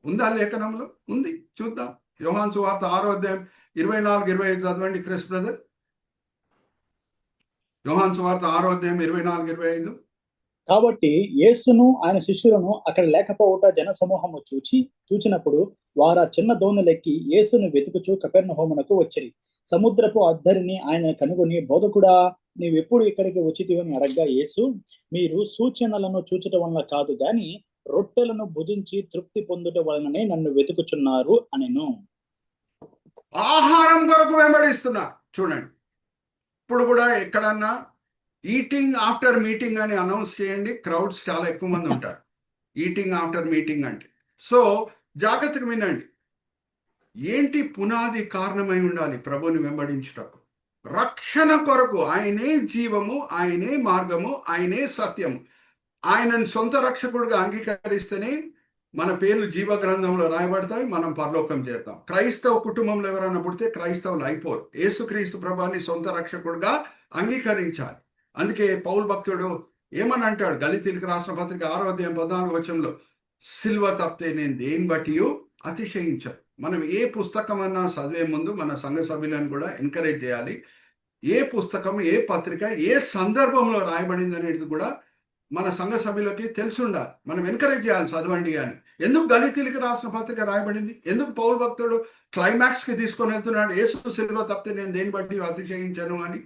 ఉందా లేఖనంలో? ఉంది, చూద్దాం. యోహాను సువార్త 6వ అధ్యాయం 24-25 చదవండి క్రిస్ బ్రదర్. యోహాను సువార్త 6వ అధ్యాయం 24-25. కాబట్టి యేసును ఆయన శిష్యులను అక్కడ లేకపోవుట జన సమూహము చూచినప్పుడు వారు ఆ చిన్న దోణులెక్కి యేసును వెతుకుచూ కపెర్నహూమునకు వచ్చిరి. సముద్రపు అద్దరిని ఆయన కనుగొని, బోధకుడా, నీవెప్పుడు ఇక్కడికి వచ్చితివని అడగ్గా, యేసు, మీరు సూచనలను చూచటం వలన కాదు గాని రొట్టెలను భుజించి తృప్తి పొందుట వలననే నన్ను వెతుకుచున్నారు అనెను. ఆహారం కొరకు వెంబడిస్తున్నా. చూడండి, ఇప్పుడు కూడా ఎక్కడన్నా ఈటింగ్ ఆఫ్టర్ మీటింగ్ అని అనౌన్స్ చేయండి, క్రౌడ్స్ చాలా ఎక్కువ మంది ఉంటారు. ఈటింగ్ ఆఫ్టర్ మీటింగ్ అంటే. సో జాగ్రత్తగా వినండి. ఏంటి పునాది కారణమై ఉండాలి ప్రభుని వెంబడించుటకు? రక్షణ కొరకు. ఆయనే జీవము, ఆయనే మార్గము, ఆయనే సత్యము. ఆయనను సొంత రక్షకుడిగా అంగీకరిస్తేనే మన పేర్లు జీవ గ్రంథంలో రాయబడతాయి, మనం పరలోకం చేద్దాం. క్రైస్తవ కుటుంబంలో ఎవరైనా పుడితే క్రైస్తవులు అయిపోరు. యేసుక్రీస్తు ప్రభుని సొంత రక్షకుడిగా అంగీకరించాలి. అందుకే పౌలు భక్తుడు ఏమని అంటాడు? గలితీయులకు రాసిన పత్రిక 6వ అధ్యాయం 14వ వచనంలో, సిల్వ తప్పితే నేను దేని బట్టి అతిశయించను. మనం ఏ పుస్తకం అన్నా చదివే ముందు మన సంఘ సభ్యులను కూడా ఎంకరేజ్ చేయాలి. ఏ పుస్తకం, ఏ పత్రిక, ఏ సందర్భంలో రాయబడింది అనేది కూడా మన సంఘ సభ్యులకి తెలిసి ఉండాలి. మనం ఎంకరేజ్ చేయాలి, చదవండి అని. ఎందుకు గలితీయులకు రాసిన పత్రిక రాయబడింది? ఎందుకు పౌలు భక్తుడు క్లైమాక్స్కి తీసుకొని వెళ్తున్నాడు? యేసు సిల్వ తప్పితే నేను దేని బట్టి అతిశయించను అని.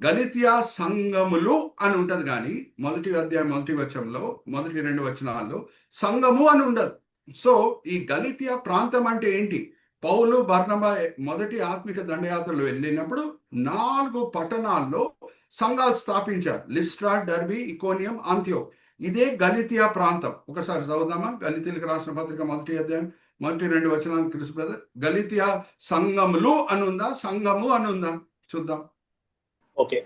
గలితియా సంఘములు అని ఉంటది, కానీ 1వ అధ్యాయం 1వ వచనంలో మొదటి 2 వచనాల్లో సంఘము అని ఉండదు. సో ఈ గలితియా ప్రాంతం అంటే ఏంటి? పౌలు బర్నబా మొదటి ఆత్మిక దండయాత్రలు వెళ్ళినప్పుడు 4 పట్టణాల్లో సంఘాలు స్థాపించారు. లిస్ట్రా, డర్బీ, ఇకోనియం, అంత్యోక్. ఇదే గలితియా ప్రాంతం. ఒకసారి చదువుదామా? గలితీయులకు రాసిన పత్రిక 1వ అధ్యాయం 1-2 వచనాలు క్రిస్ బ్రదర్. గలితియా సంఘములు అనుందా, సంఘము అనుందా? చూద్దాం. ఓకే.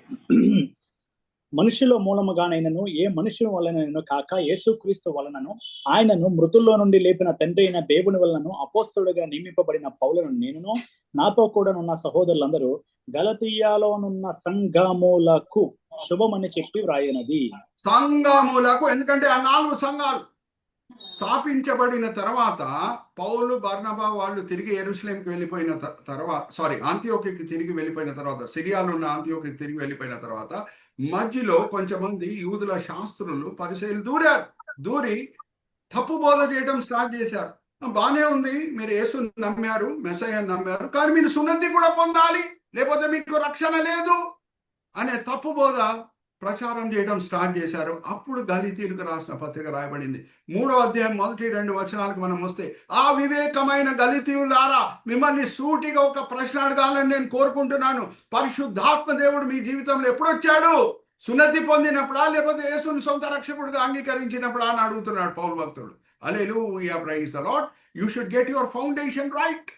మనుషుల మూలముగానైనను ఏ మనుషుల వలనైనను కాక యేసుక్రీస్తు వలనను ఆయనను మృతుల్లో నుండి లేపిన తండ్రి అయిన దేవుని వలనను అపోస్తలుడిగా నియమింపబడిన పౌలను నేనును నాతో కూడా ఉన్న సహోదరులందరూ గలతీయాలోనున్న సంఘములకు శుభమని చెప్పి వ్రాయనది. సంఘములకు, ఎందుకంటే ఆ 4 సంఘాలు స్థాపించబడిన తర్వాత పౌలు బర్నబా వాళ్ళు తిరిగి యెరూషలేంకి వెళ్ళిపోయిన తర్వాత ఆంతియోక్యకి తిరిగి వెళ్ళిపోయిన తర్వాత, సిరియాలో ఉన్న ఆంతియోక్యకి తిరిగి వెళ్ళిపోయిన తర్వాత మధ్యలో కొంచెమంది యూదుల శాస్త్రులు పరిసయ్యులు దూరి తప్పు బోధ చేయడం స్టార్ట్ చేశారు. బానే ఉంది, మీరు యేసుని నమ్మారు, మెస్సయ్యని నమ్మారు, కానీ మీరు సున్నతి కూడా పొందాలి, లేకపోతే మీకు రక్షణ లేదు అనే తప్పు బోధ ప్రచారం చేయడం స్టార్ట్ చేశారు. అప్పుడు గలితీయులకు రాసిన పత్రిక రాయబడింది. 3వ అధ్యాయం 1-2 వచనాలకు మనం వస్తే, ఆ వివేకమైన గలితీయులారా, మిమ్మల్ని సూటిగా ఒక ప్రశ్న అడగాలని నేను కోరుకుంటున్నాను. పరిశుద్ధాత్మ దేవుడు మీ జీవితంలో ఎప్పుడు వచ్చాడు? సున్నతి పొందినప్పుడా, లేకపోతే యేసుని సొంత రక్షకుడిగా అంగీకరించినప్పుడా అని అడుగుతున్నాడు పౌలు భక్తుడు. Hallelujah, praise the Lord. You should get your foundation right.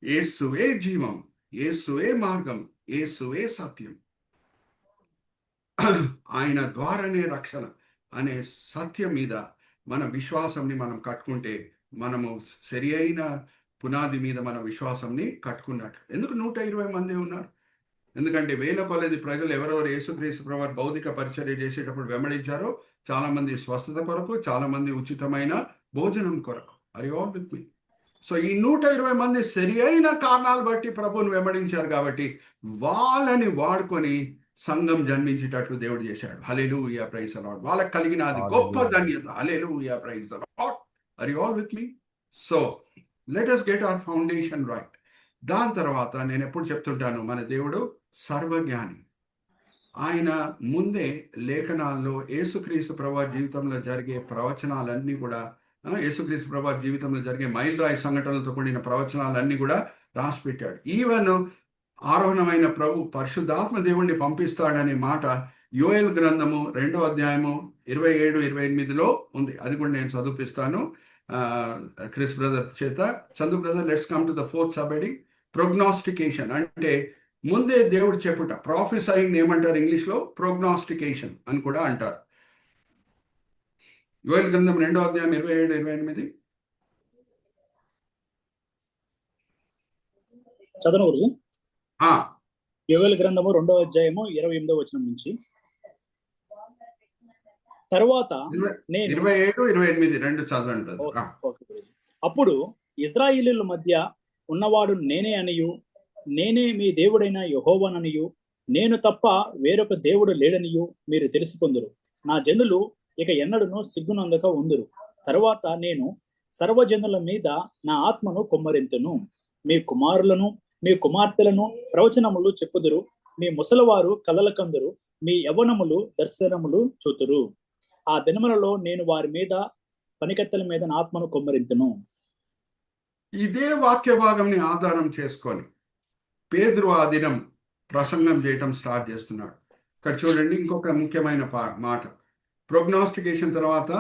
యేసువే జీవం, యేసువే మార్గం, యేసువే సత్యం, ఆయన ద్వారానే రక్షణ అనే సత్యం మీద మన విశ్వాసంని మనం కట్టుకుంటే, మనము సరి అయిన పునాది మీద మన విశ్వాసంని కట్టుకున్నట్టు. ఎందుకు 120 మంది ఉన్నారు? ఎందుకంటే వేల కొలది ప్రజలు ఎవరెవరు యేసుక్రీస్తు ప్రభువు భౌతిక పరిచర్య చేసేటప్పుడు వెంబడించారో, చాలా మంది స్వస్థత కొరకు, చాలా మంది ఉచితమైన భోజనం కొరకు. Are you all with me? So ఈ 120 మంది సరి అయిన కారణాలు బట్టి ప్రభువుని వెంబడించారు కాబట్టి వాళ్ళని వాడుకొని సంఘం జన్మించేటట్లు దేవుడు చేశాడు. Hallelujah, praise the Lord. వాళ్ళకి కలిగిన అది గొప్ప ధన్యత. Hallelujah, praise the Lord. Are you all with me? So let us get our foundation right. దాని తర్వాత నేను ఎప్పుడు చెప్తుంటాను, మన దేవుడు సర్వజ్ఞాని. ఆయన ముందే లేఖనాల్లో యేసుక్రీస్తు ప్రభువు జీవితంలో జరిగే ప్రవచనాలన్నీ కూడా, యేసుక్రీస్తు ప్రభువు జీవితంలో జరిగే మైలురాయి సంఘటనలతో కూడిన ప్రవచనాలన్నీ కూడా రాసి పెట్టాడు. ఈవెన్ ఆరోహణమైన ప్రభు పరిశుద్ధాత్మ దేవుణ్ణి పంపిస్తాడనే మాట యోయేలు గ్రంథము 2వ అధ్యాయము 27-28లో ఉంది. అది కూడా నేను చదివిస్తాను క్రిస్ బ్రదర్ చేత. Chandu brother, let's come to the 4th sub heading, prognostication. అంటే ముందే దేవుడు చెప్పుట. ప్రాఫెసయింగ్ ఏమంటారు ఇంగ్లీష్లో? ప్రోగ్నాస్టికేషన్ అని కూడా అంటారు. యోయేలు గ్రంథం 2వ అధ్యాయం 27-28 చదవను గురుజీ. యోవేలు గ్రంథము 2వ అధ్యాయము 28వ వచనం నుంచి, తరువాత నేను 27-28 రెండు చదవండి. అప్పుడు ఇశ్రాయేలీయుల మధ్య ఉన్నవాడు నేనే అనియు, నేనే మీ దేవుడైన యెహోవాననియు, నేను తప్ప వేరొక దేవుడు లేడనియు మీరు తెలుసుకొందురు. నా జనులు ఇక ఎన్నడూను సిగ్గునందక ఉందురు. తరువాత నేను సర్వజనుల మీద నా ఆత్మను కుమ్మరింతును. మీ కుమారులను మీ కుమార్తెలను ప్రవచనములు చెప్పుదురు. మీ ముసలివారు కలల కందురు. మీ యవ్వనములు దర్శనములు చూతురు. ఆ దినములలో నేను వారి మీద, పనికత్తెల మీద నా ఆత్మను కుమ్మరింతును. ఇదే వాక్య భాగంని ఆధారం చేసుకొని పేతురు ఆ దినం ప్రసంగం చేయటం స్టార్ట్ చేస్తున్నాడు. ఇక్కడ చూడండి, ఇంకొక ముఖ్యమైన మాట. ప్రోగ్నాస్టికేషన్ తర్వాత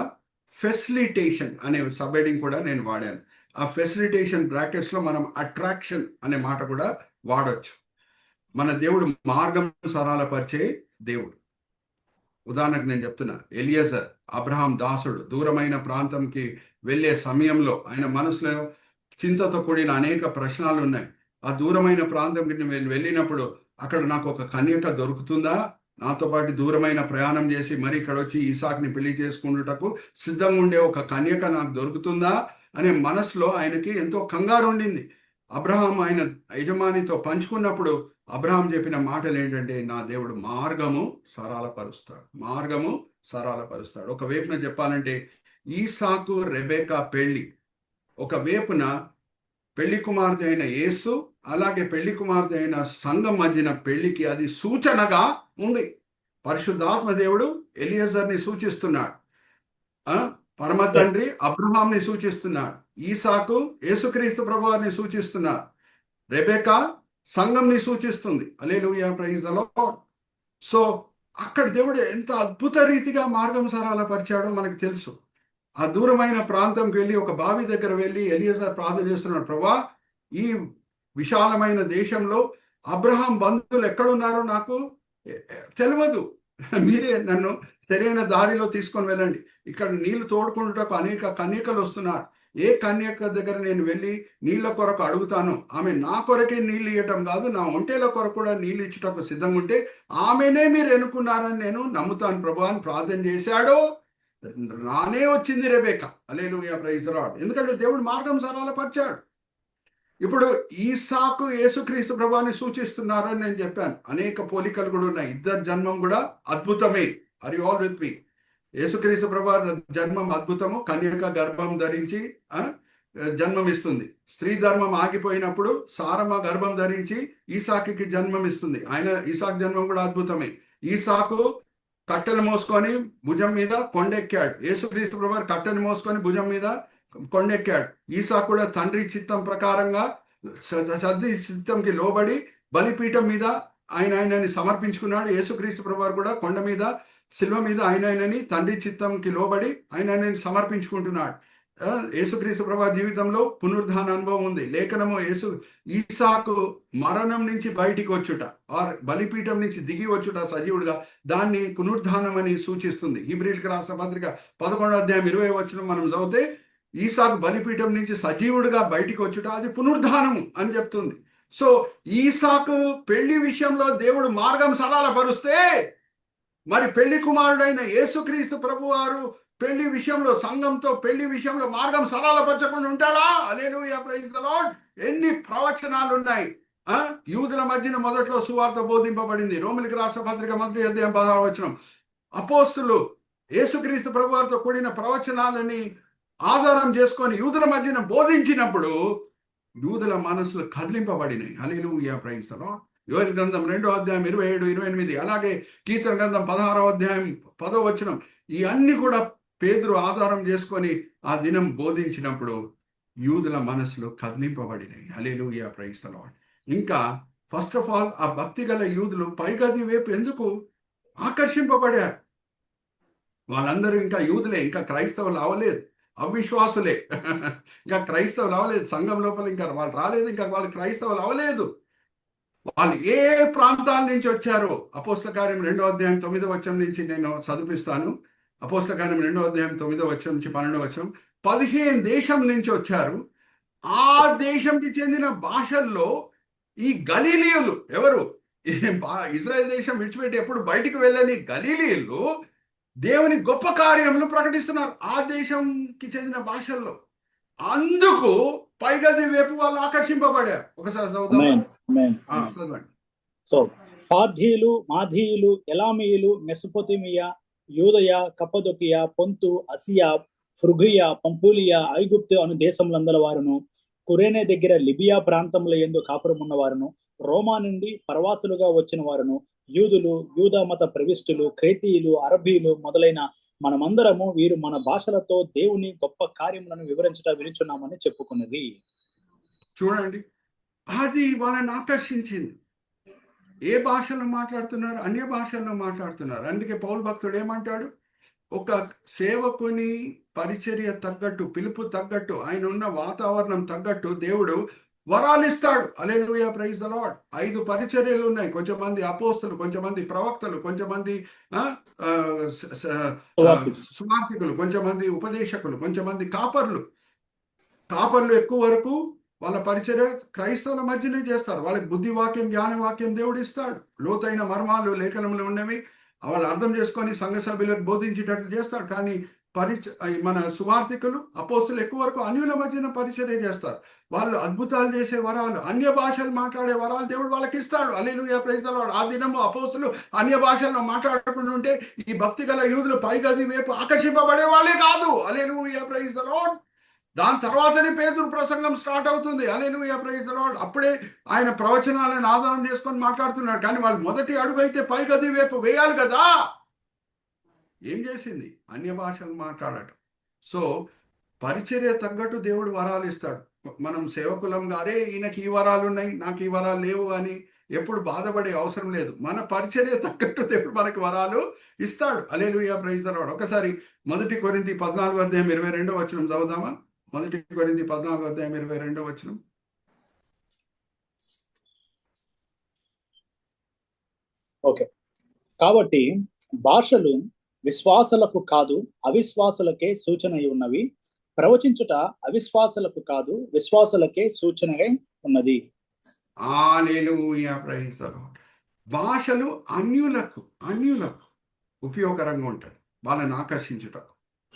ఫెసిలిటేషన్ అనే సబ్ హెడింగ్ కూడా నేను వాడాను. ఆ ఫెసిలిటేషన్ బ్రాకెట్స్లో మనం అట్రాక్షన్ అనే మాట కూడా వాడచ్చు. మన దేవుడు మార్గం సరళపరిచే దేవుడు. ఉదాహరణకు నేను చెప్తున్నా, ఎలియజర్ అబ్రహాం దాసుడు దూరమైన ప్రాంతంకి వెళ్ళే సమయంలో ఆయన మనసులో చింతతో కూడిన అనేక ప్రశ్నలు ఉన్నాయి. ఆ దూరమైన ప్రాంతంకి నేను వెళ్ళినప్పుడు అక్కడ నాకు ఒక కన్యక దొరుకుతుందా? నాతో పాటు దూరమైన ప్రయాణం చేసి మరి ఇక్కడ వచ్చి ఇసాక్ని పెళ్లి చేసుకుంటుటకు సిద్ధంగా ఉండే ఒక కన్యక నాకు దొరుకుతుందా అనే మనసులో ఆయనకి ఎంతో కంగారు ఉండింది. అబ్రహాం ఆయన యజమానితో పంచుకున్నప్పుడు అబ్రహాం చెప్పిన మాటలు ఏంటంటే, నా దేవుడు మార్గము సరళపరుస్తాడు, మార్గము సరళపరుస్తాడు. ఒక వైపున చెప్పాలంటే ఈసాకు రెబెకా పెళ్లి, ఒక వైపున పెళ్లి కుమార్తె అయిన యేసు, అలాగే పెళ్లి కుమార్తె అయిన సంఘం మధ్యన పెళ్లికి అది సూచనగా ఉంది. పరిశుద్ధాత్మ దేవుడు ఎలియజర్ని సూచిస్తున్నాడు, పరమ తండ్రి అబ్రహాంని సూచిస్తున్నాడు, ఈసాకు యేసుక్రీస్తు ప్రభువారిని సూచిస్తున్నాడు, రెబెకా సంఘంని సూచిస్తుంది. హల్లెలూయా, ప్రైజ్ ది లార్డ్. సో అక్కడ దేవుడు ఎంత అద్భుత రీతిగా మార్గం సరళపరిచాడో మనకు తెలుసు. ఆ దూరమైన ప్రాంతంకి వెళ్ళి ఒక బావి దగ్గర వెళ్ళి ఎలియజర్ ప్రార్థన చేస్తున్నాడు, ప్రభా ఈ విశాలమైన దేశంలో అబ్రహాం బంధువులు ఎక్కడున్నారో నాకు తెలియదు, మీరే నన్ను సరైన దారిలో తీసుకొని వెళ్ళండి. ఇక్కడ నీళ్లు తోడుకుంటూ అనేక కన్యకలు వస్తున్నారు. ఏ కన్యక దగ్గర నేను వెళ్ళి నీళ్ళ కొరకు అడుగుతాను, ఆమె నా కొరకే నీళ్ళు ఇవ్వటం కాదు, నా ఒంటేల కొరకు కూడా నీళ్ళు ఇచ్చటకు సిద్ధంగా ఉంటే ఆమెనే మీరు ఎన్నుకున్నారని నేను నమ్ముతాను ప్రభు అని ప్రార్థన చేశాడు. రానే వచ్చింది Rebecca. Hallelujah, praise the lord. ఎందుకంటే దేవుడు మార్గం సరళపరిచాడు. ఇప్పుడు ఈసాకు యేసుక్రీస్తు ప్రభువాన్ని సూచిస్తున్నారు అని నేను చెప్పాను. అనేక పోలికలు కూడా ఉన్నాయి. ఇద్దరు జన్మం కూడా అద్భుతమే. ఆర్ యు ఆల్ విత్ మీ? యేసుక్రీస్తు ప్రభువారి జన్మం అద్భుతము. కన్యక గర్భం ధరించి జన్మం ఇస్తుంది. స్త్రీ ధర్మం ఆగిపోయినప్పుడు సారమ్మ గర్భం ధరించి ఈసాకుకి జన్మం ఇస్తుంది. ఈసాకు జన్మం కూడా అద్భుతమే. ఈసాకు కట్టెలు మోసుకొని భుజం మీద కొండెక్కాడు. యేసుక్రీస్తు ప్రభువారు కట్టెలు మోసుకొని భుజం మీద కొండెక్కాడు. ఈసాకు కూడా తండ్రి చిత్తం ప్రకారంగా తండ్రి చిత్తంకి లోబడి బలిపీఠం మీద ఆయనని సమర్పించుకున్నాడు. యేసుక్రీస్తు ప్రభువారు కూడా కొండ మీద శిల్వ మీద ఆయనని తండ్రి చిత్తంకి లోబడి ఆయనని సమర్పించుకుంటున్నాడు. యేసుక్రీస్తు ప్రభువారి జీవితంలో పునరుద్ధాన అనుభవం ఉంది. లేఖనము ఈసాకు మరణం నుంచి బయటికి వచ్చుట, ఆర్ బలిపీఠం నుంచి దిగి వచ్చుట సజీవుడుగా, దాన్ని పునరుద్ధానం అని సూచిస్తుంది. హీబ్రీయులకు రాసిన పత్రిక 11వ అధ్యాయం 20వ వచనం మనం చదివితే ఈసాకు బలిపీఠం నుంచి సజీవుడుగా బయటికి వచ్చుట అది పునరుద్ధానము అని చెప్తుంది. సో ఈసాకు పెళ్లి విషయంలో దేవుడు మార్గం సరళపరుస్తే, మరి పెళ్లి కుమారుడైన యేసుక్రీస్తు ప్రభువారు పెళ్లి విషయంలో, సంఘంతో పెళ్లి విషయంలో మార్గం సరళపరచకుండా ఉంటాడా? హల్లెలూయా, ప్రైజ్ ది లార్డ్. ఎన్ని ప్రవచనాలు ఉన్నాయి. యూదుల మధ్యన మొదట్లో సువార్త బోధింపబడింది. రోమిలికి రాసిన పత్రిక 1వ అధ్యాయం 16వ వచనం. అపోస్తులు యేసుక్రీస్తు ప్రభువారితో కూడిన ప్రవచనాలని ఆధారం చేసుకొని యూదుల మధ్యన బోధించినప్పుడు యూదుల మనసులు కదిలింపబడినాయి. హల్లెలూయా, ప్రైజ్ ది లార్డ్. యోవేలు గ్రంథం 2వ అధ్యాయం 27, 28, అలాగే కీర్తన గ్రంథం 16వ అధ్యాయం 10వ వచనం, ఈ అన్ని కూడా పేతురు ఆధారం చేసుకొని ఆ దినం బోధించినప్పుడు యూదుల మనసులు కదిలింపబడినాయి. హల్లెలూయా, ప్రైజ్ ది లార్డ్. ఇంకా ఫస్ట్ ఆఫ్ ఆల్ ఆ భక్తి గల యూదులు పైగది వైపు ఎందుకు ఆకర్షింపబడారు? వాళ్ళందరూ ఇంకా యూదులే, ఇంకా క్రైస్తవులు అవ్వలేదు, అవిశ్వాసులే. ఇంకా క్రైస్తవులు అవ్వలేదు. సంఘం లోపల ఇంకా వాళ్ళు రాలేదు, ఇంకా వాళ్ళు క్రైస్తవులు అవ్వలేదు. వాళ్ళు ఏ ప్రాంతాల నుంచి వచ్చారో అపోస్తల కార్యం 2వ అధ్యాయం 9వ వచనం నుంచి నేను చదివిస్తాను. అపోస్తల కార్యం 2వ అధ్యాయం 9వ వచనం నుంచి 12వ వచనం. 15 దేశం నుంచి వచ్చారు. ఆ దేశంకి చెందిన భాషల్లో ఈ గలీలీయులు ఎవరు? ఇజ్రాయెల్ దేశం విడిచిపెట్టి ఎప్పుడు బయటికి వెళ్ళని గలీలీయులు దేవుని గొప్ప కార్యములు ప్రకటిస్తున్నారు ఆ దేశంకి చెందిన భాషల్లో. అందుకు పైగది వైపు వాళ్ళు ఆకర్షింపబడారు. ఒకసారి చదవండి. సో పార్థీయులు, మాధీయులు, ఎలామీయులు, మెసొపొతేమియా, యూదయ, కప్పదొకియా, పొంతు, అసియా, ఫ్రుగియా, పంఫూలియా, ఐగుప్తు అను దేశములందల వారును, కురేనే దగ్గర లిబియా ప్రాంతంలో యందు కాపురం ఉన్న వారును, రోమా నుండి పరవాసులుగా వచ్చిన వారును, యూదులు, యూదా మత ప్రవిష్టులు, క్రేతీయులు, అరబీలు మొదలైన మనమందరము వీరు మన భాషలతో దేవుని గొప్ప కార్యములను వివరించట వినుచున్నామని చెప్పుకున్నది. చూడండి, అది వాళ్ళని ఆకర్షించింది. ఏ భాషలో మాట్లాడుతున్నారు? అన్య భాషల్లో మాట్లాడుతున్నారు. అందుకే పౌలు భక్తుడు ఏమంటాడు? ఒక సేవకుని పరిచర్య తగ్గట్టు, పిలుపు తగ్గట్టు, ఆయన ఉన్న వాతావరణం తగ్గట్టు దేవుడు వరాలు ఇస్తాడు. హల్లెలూయా, ప్రైజ్ ది లార్డ్. 5 పరిచర్యలు ఉన్నాయి. కొంచెమంది అపోస్తలు, కొంచెమంది ప్రవక్తలు, కొంచెమంది సువార్థికులు, కొంచెమంది ఉపదేశకులు, కొంచెమంది కాపర్లు. కాపర్లు ఎక్కువ వరకు వాళ్ళ పరిచర్య క్రైస్తవుల మధ్యనే చేస్తారు. వాళ్ళకి బుద్ధి వాక్యం, జ్ఞాన వాక్యం దేవుడు ఇస్తాడు. లోతైన మర్మాలు లేఖనంలో ఉన్నవి వాళ్ళు అర్థం చేసుకొని సంఘ సభ్యులకు బోధించేటట్లు చేస్తాడు. కానీ మన సువార్థికులు, అపోస్తులు ఎక్కువ వరకు అన్యుల మధ్యన పరిచర్య చేస్తారు. వాళ్ళు అద్భుతాలు చేసే వరాలు, అన్య భాషలు మాట్లాడే వరాలు దేవుడు వాళ్ళకి ఇస్తాడు. హల్లెలూయా, ప్రైజ్ ది లార్డ్. ఆ దినము అపోస్తులు అన్య భాషల్లో మాట్లాడకుండా ఉంటే ఈ భక్తి గల యూదులు పైగది వైపు ఆకర్షింపబడే వాళ్ళే కాదు. హల్లెలూయా, ప్రైజ్ ది లార్డ్. దాని తర్వాతనే పేతురు ప్రసంగం స్టార్ట్ అవుతుంది. హల్లెలూయా, ప్రైజ్ ది లార్డ్. అప్పుడే ఆయన ప్రవచనాలను ఆధారం చేసుకొని మాట్లాడుతున్నాడు. కానీ వాళ్ళు మొదటి అడుగు అయితే పైగది వైపు వేయాలి కదా. ఏం చేసింది? అన్య భాషలు మాట్లాడటం. సో పరిచర్య తగ్గట్టు దేవుడు వరాలు ఇస్తాడు. మనం సేవకులం గారే ఈయనకి ఈ వరాలు ఉన్నాయి, నాకు ఈ వరాలు లేవు అని ఎప్పుడు బాధపడే అవసరం లేదు. మన పరిచర్య తగ్గట్టు దేవుడు మనకి వరాలు ఇస్తాడు. హల్లెలూయా, ప్రైజ్ ది లార్డ్. ఒకసారి 1 కొరింథీ 14వ అధ్యాయం 22వ వచనం చదువుదామా? 1 కొరింథీ 14వ అధ్యాయం 22వ వచనం. ఓకే, కాబట్టి భాషలు విశ్వాసులకు కాదు అవిశ్వాసులకే సూచనై ఉన్నవి, ప్రవచించుట అవిశ్వాసులకు కాదు విశ్వాసులకే సూచనగా ఉన్నది. హల్లెలూయా, ప్రైజ్ ది లార్డ్. భాషలు అన్యులకు ఉపయోగకరంగా ఉంటుంది, వాళ్ళని ఆకర్షించుటకు.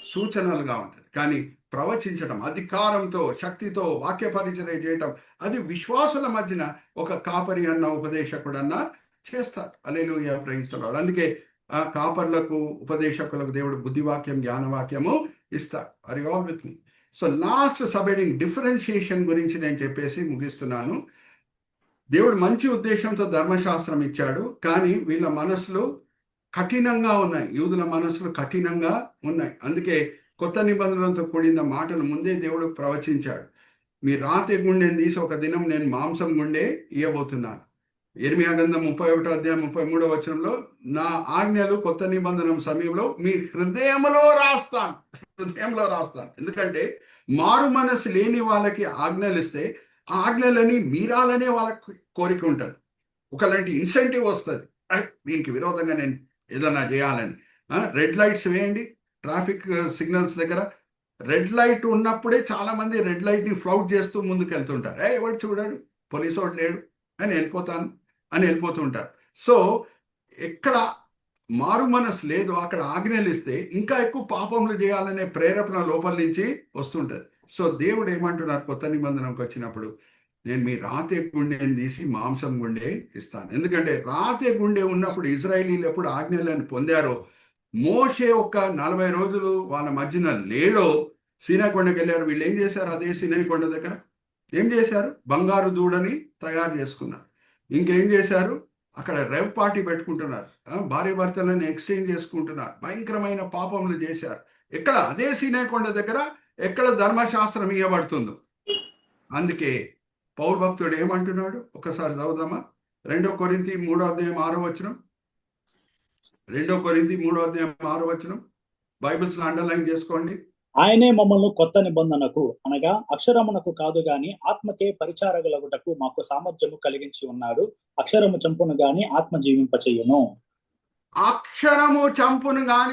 సూచనలుగా ఉంటుంది. కానీ ప్రవచించడం, అధికారంతో, శక్తితో వాక్య పరిచర్య చేయటం, అది విశ్వాసుల మధ్యన ఒక కాపరి అన్న ఉపదేశకుడన్నా చేస్తాడు. Hallelujah, praise the lord. అందుకే కాపర్లకు ఉపదేశకులకు దేవుడు బుద్ధివాక్యం, జ్ఞానవాక్యము ఇస్తాడు. Are you all with me? So last subheading differentiation గురించి నేను చెప్పేసి ముగిస్తున్నాను. దేవుడు మంచి ఉద్దేశంతో ధర్మశాస్త్రం ఇచ్చాడు, కానీ వీళ్ళ మనసులు కఠినంగా ఉన్నాయి. యూదుల మనసులు కఠినంగా ఉన్నాయి. అందుకే కొత్త నిబంధనలతో కూడిన మాటలు ముందే దేవుడు ప్రవచించాడు. మీ రాతి గుండెని తీసి ఒక దినం నేను మాంసం గుండె ఇవ్వబోతున్నాను. ఇర్మియా గ్రంథం 31వ అధ్యాయం 33వ వచనంలో, నా ఆజ్ఞలు కొత్త నిబంధన సమయంలో మీ హృదయంలో రాస్తాను. హృదయంలో రాస్తాను. ఎందుకంటే మారు మనసు లేని వాళ్ళకి ఆజ్ఞలు ఇస్తే ఆ ఆజ్ఞలని మీరాలనే వాళ్ళకి కోరిక ఉంటుంది. ఒకలాంటి ఇన్సెంటివ్ వస్తుంది, దీనికి విరోధంగా నేను ఏదన్నా చేయాలని. రెడ్ లైట్స్ వేయండి, ట్రాఫిక్ సిగ్నల్స్ దగ్గర రెడ్ లైట్ ఉన్నప్పుడే చాలా మంది రెడ్ లైట్ని ఫ్లౌట్ చేస్తూ ముందుకు వెళ్తుంటారు. ఎవడు చూడాడు, పోలీసు వాడు లేడు అని వెళ్ళిపోతాను అని వెళ్ళిపోతుంటారు. సో ఎక్కడ మారు మనసు లేదు, అక్కడ ఆజ్ఞలు ఇస్తే ఇంకా ఎక్కువ పాపములు చేయాలనే ప్రేరేపణ లోపల నుంచి వస్తుంటుంది. సో దేవుడు ఏమంటున్నారు కొత్త నిబంధనకు వచ్చినప్పుడు, నేను మీ రాతి గుండెని తీసి మాంసం గుండె ఇస్తాను. ఎందుకంటే రాతి గుండె ఉన్నప్పుడు ఇజ్రాయేలీలు ఎప్పుడు ఆజ్ఞలను పొందారో, మోషే ఒక 40 రోజులు వాళ్ళ మధ్యన లేడో, సీనాయి కొండకి వెళ్ళారు. వీళ్ళు ఏం చేశారు? అదే సీనాయి కొండ దగ్గర ఏం చేశారు? బంగారు దూడని తయారు చేసుకున్నారు. ఇంకేం చేశారు? అక్కడ రెవ్ పార్టీ పెట్టుకుంటున్నారు, భార్య భర్తలను ఎక్స్చేంజ్ చేసుకుంటున్నారు, భయంకరమైన పాపములు చేశారు. ఎక్కడ? అదే సీనాయి కొండ దగ్గర, ఎక్కడ ధర్మశాస్త్రం ఇవ్వబడుతుందో. అందుకే పౌలు భక్తుడు ఏమంటున్నాడు? ఒకసారి చదువుదామా? 2 కొరింథీ 3వ అధ్యాయం 6వ వచనం. 2 కొరింథీ 3వ అధ్యాయం 6వ వచనం. బైబిల్స్ లో అండర్లైన్ చేసుకోండి. ఆయనే మమ్మల్ని కొత్త నిబంధనకు అనగా అక్షరమునకు కాదు గాని ఆత్మకే పరిచారకులగుటకు మాకు సామర్థ్యము కలిగించి ఉన్నాడు. అక్షరము చంపును గాని ఆత్మ జీవింపచేయును. అక్షరము చంపును గాని